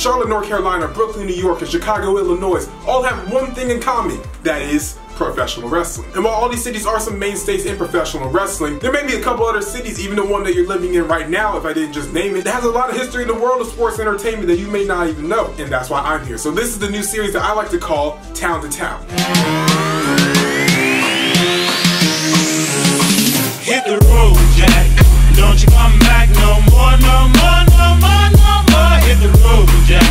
Charlotte, North Carolina, Brooklyn, New York, and Chicago, Illinois all have one thing in common, that is professional wrestling. And while all these cities are some mainstays in professional wrestling, there may be a couple other cities, even the one that you're living in right now, if I didn't just name it, that has a lot of history in the world of sports entertainment that you may not even know. And that's why I'm here. So this is the new series that I like to call Town to Town. Hit the road, Jack. Don't you come back no more, no more, no more, no more. Hit the road, Jack.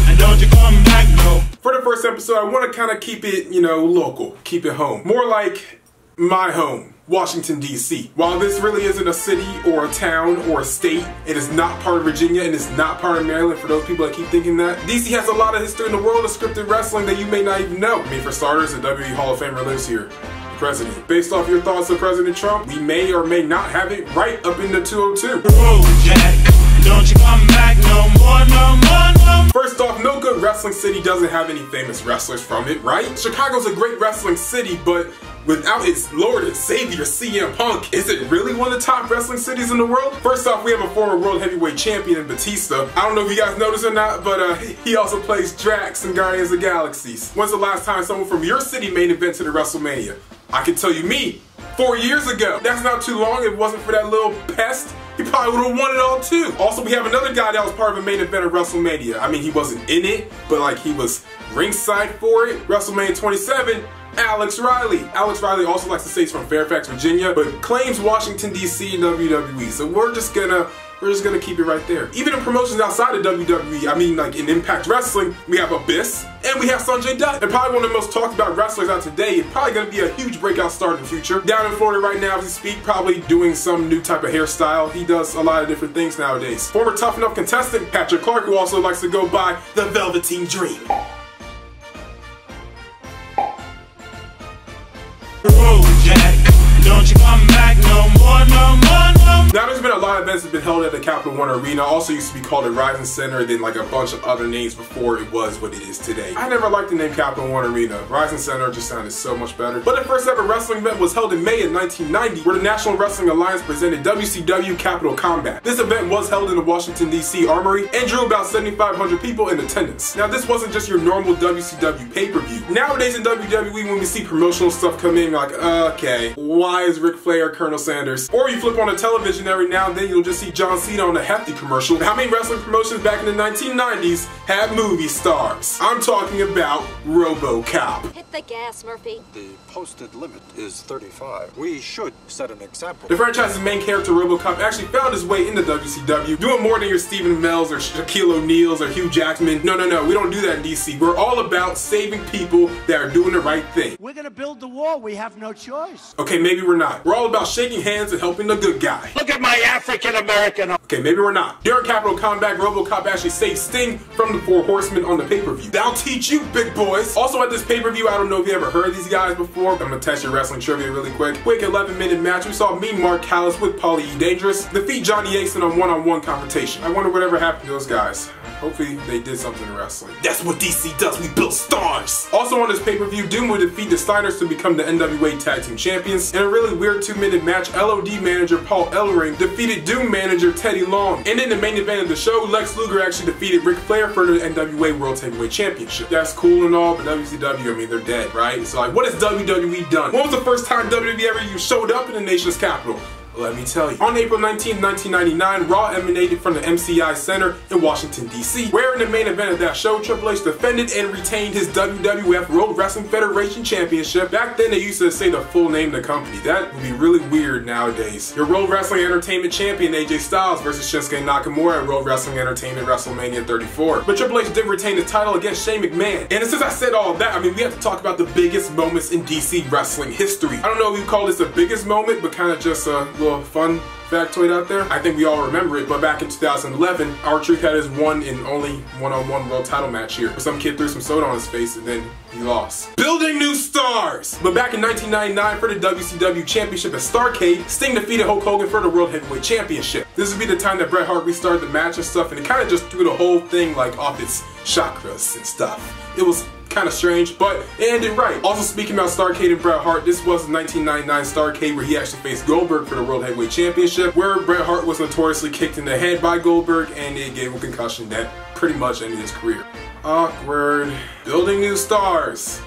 And don't you come back no more. For the first episode, I want to kind of keep it, local. Keep it home. More like my home, Washington, D.C. While this really isn't a city or a town or a state, it is not part of Virginia and it's not part of Maryland for those people that keep thinking that. D.C. has a lot of history in the world of scripted wrestling that you may not even know. I mean, for starters, the WWE Hall of Famer lives here. President. Based off your thoughts of President Trump, we may or may not have it right up in the 202. Oh, Jack, don't you come back no more, no more, no more. First off, no good wrestling city doesn't have any famous wrestlers from it, right? Chicago's a great wrestling city, but without its Lord and Savior CM Punk, is it really one of the top wrestling cities in the world? First off, we have a former World Heavyweight Champion in Batista. I don't know if you guys noticed or not, but he also plays Drax in Guardians of the Galaxies. When's the last time someone from your city main evented at WrestleMania? I can tell you me, 4 years ago. That's not too long. If it wasn't for that little pest, he probably would have won it all too. Also, we have another guy that was part of a main event of WrestleMania. I mean, he wasn't in it, but like he was ringside for it. WrestleMania 27, Alex Riley. Alex Riley also likes to say he's from Fairfax, Virginia, but claims Washington, D.C. and WWE. So we're just gonna keep it right there. Even in promotions outside of WWE, I mean like in Impact Wrestling, we have Abyss and we have Sanjay Dutt. And probably one of the most talked about wrestlers out today, and probably gonna be a huge breakout star in the future. Down in Florida right now as we speak, probably doing some new type of hairstyle. He does a lot of different things nowadays. Former Tough Enough contestant Patrick Clark, who also likes to go by the Velveteen Dream. Oh, Jack, don't you come back no more, no more, no more. Now there's been a lot of events that have been held at the Capital One Arena. Also used to be called the Rising Center, then like a bunch of other names before it was what it is today. I never liked the name Capital One Arena. Rising Center just sounded so much better. But the first ever wrestling event was held in May of 1990, where the National Wrestling Alliance presented WCW Capital Combat. This event was held in the Washington, D.C. Armory and drew about 7,500 people in attendance. Now this wasn't just your normal WCW pay-per-view. Nowadays in WWE, when we see promotional stuff come in, you're like, okay, why is Ric Flair Colonel Sanders? Or you flip on the television every now and then, you'll just see John Cena on a hefty commercial. How many wrestling promotions back in the 1990s had movie stars? I'm talking about RoboCop. Hit the gas, Murphy. The posted limit is 35. We should set an example. The franchise's main character, RoboCop, actually found his way into WCW, doing more than your Stephen Amell's or Shaquille O'Neal's or Hugh Jackman. No, we don't do that in DC. We're all about saving people that are doing the right thing. We're gonna build the wall. We have no choice. Okay, maybe we're not. We're all about shaking hands and helping the good guy. Look at my African-American. Okay, maybe we're not. During Capital Combat, RoboCop actually saved Sting from the Four Horsemen on the pay-per-view. That'll teach you, big boys. Also at this pay-per-view, I don't know if you ever heard of these guys before. I'm gonna test your wrestling trivia really quick. Quick 11-minute match. We saw me, Mark Callis, with Paulie E. Dangerous defeat Johnny Ace in a one-on-one confrontation. I wonder whatever happened to those guys. Hopefully they did something in wrestling. That's what DC does, we build stars! Also on this pay-per-view, Doom would defeat the Steiners to become the NWA Tag Team Champions. In a really weird 2-minute match, LOD manager Paul Ellering defeated Doom manager Teddy Long. And in the main event of the show, Lex Luger actually defeated Ric Flair for the NWA World Heavyweight Championship. That's cool and all, but WCW, I mean, they're dead, right? So like, what has WWE done? When was the first time WWE ever even showed up in the nation's capital? Let me tell you. On April 19, 1999, Raw emanated from the MCI Center in Washington, D.C., where in the main event of that show, Triple H defended and retained his WWF World Wrestling Federation Championship. Back then, they used to say the full name of the company. That would be really weird nowadays. Your World Wrestling Entertainment Champion, AJ Styles, versus Shinsuke Nakamura at World Wrestling Entertainment WrestleMania 34. But Triple H did retain the title against Shane McMahon. And since I said all of that, I mean, we have to talk about the biggest moments in DC wrestling history. I don't know if you call this the biggest moment, but kind of just a little fun factoid out there. I think we all remember it, but back in 2011, R-Truth had his one and only one-on-one world title match here. Some kid threw some soda on his face and then he lost. Building new stars! But back in 1999 for the WCW Championship at Starrcade, Sting defeated Hulk Hogan for the World Heavyweight Championship. This would be the time that Bret Hart restarted the match and stuff, and it kind of just threw the whole thing like off its chakras and stuff. It was kind of strange, but it ended right. Also speaking about Starrcade and Bret Hart, this was the 1999 Starrcade where he actually faced Goldberg for the World Heavyweight Championship, where Bret Hart was notoriously kicked in the head by Goldberg and it gave him a concussion that pretty much ended his career. Awkward. Building new stars.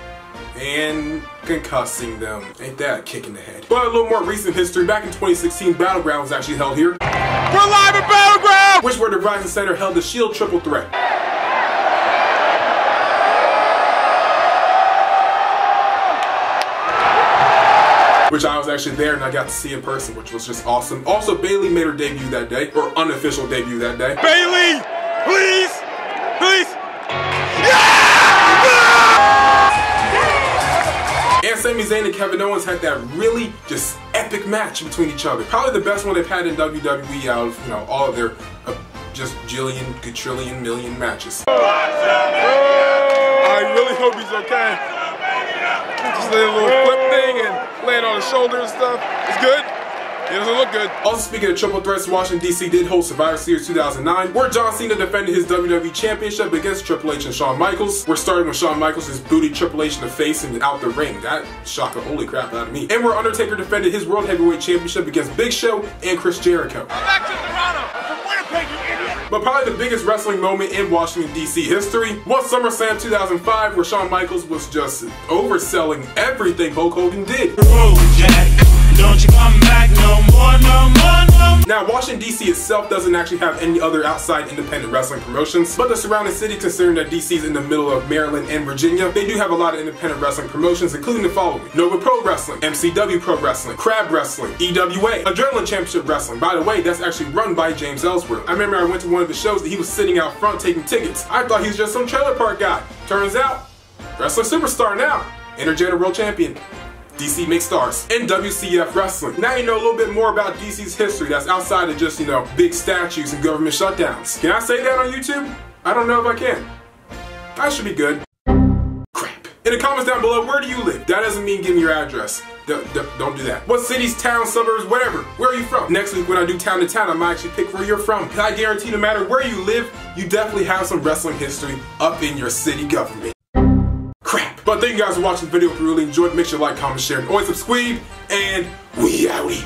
And concussing them. Ain't that a kick in the head? But a little more recent history, back in 2016, Battleground was actually held here. We're live at Battleground! Which where the Verizon Center held the Shield Triple Threat. Which I was actually there and I got to see in person, which was just awesome. Also, Bayley made her debut that day, or unofficial debut that day. Bayley! Please! Please! And Sami Zayn and Kevin Owens had that really just epic match between each other. Probably the best one they've had in WWE out of, you know, all of their just quadrillion, million matches. I really hope he's okay. Just did a little flip thing and land on his shoulder and stuff. It's good. It doesn't look good. Also, speaking of triple threats, Washington DC did host Survivor Series 2009, where John Cena defended his WWE Championship against Triple H and Shawn Michaels. We're starting with Shawn Michaels just booted Triple H in the face and out the ring. That shocked the holy crap out of me. And where Undertaker defended his World Heavyweight Championship against Big Show and Chris Jericho. I'm back to Toronto! I'm from Winnipeg, you idiot! But probably the biggest wrestling moment in Washington DC history was SummerSlam 2005, where Shawn Michaels was just overselling everything Hulk Hogan did. Oh, Jack, don't you come back no more, no more, no more. Now, Washington DC itself doesn't actually have any other outside independent wrestling promotions, but the surrounding city, considering that DC is in the middle of Maryland and Virginia, they do have a lot of independent wrestling promotions, including the following: Nova Pro Wrestling, MCW Pro Wrestling, Crab Wrestling, EWA, Adrenaline Championship Wrestling. By the way, that's actually run by James Ellsworth. I remember I went to one of the shows that he was sitting out front taking tickets. I thought he was just some trailer park guy. Turns out, wrestling superstar now, Intergender World Champion. DC Mixed Stars, and WCF Wrestling. Now you know a little bit more about DC's history that's outside of just, you know, big statues and government shutdowns. Can I say that on YouTube? I don't know if I can. I should be good. Crap. In the comments down below, where do you live? That doesn't mean give me your address. Don't do that. What cities, towns, suburbs, whatever. Where are you from? Next week when I do town to town, I might actually pick where you're from. I guarantee no matter where you live, you definitely have some wrestling history up in your city government. Crap. But thank you guys for watching the video. If you really enjoyed, make sure to like, comment, share, and always subscribe. And we outie.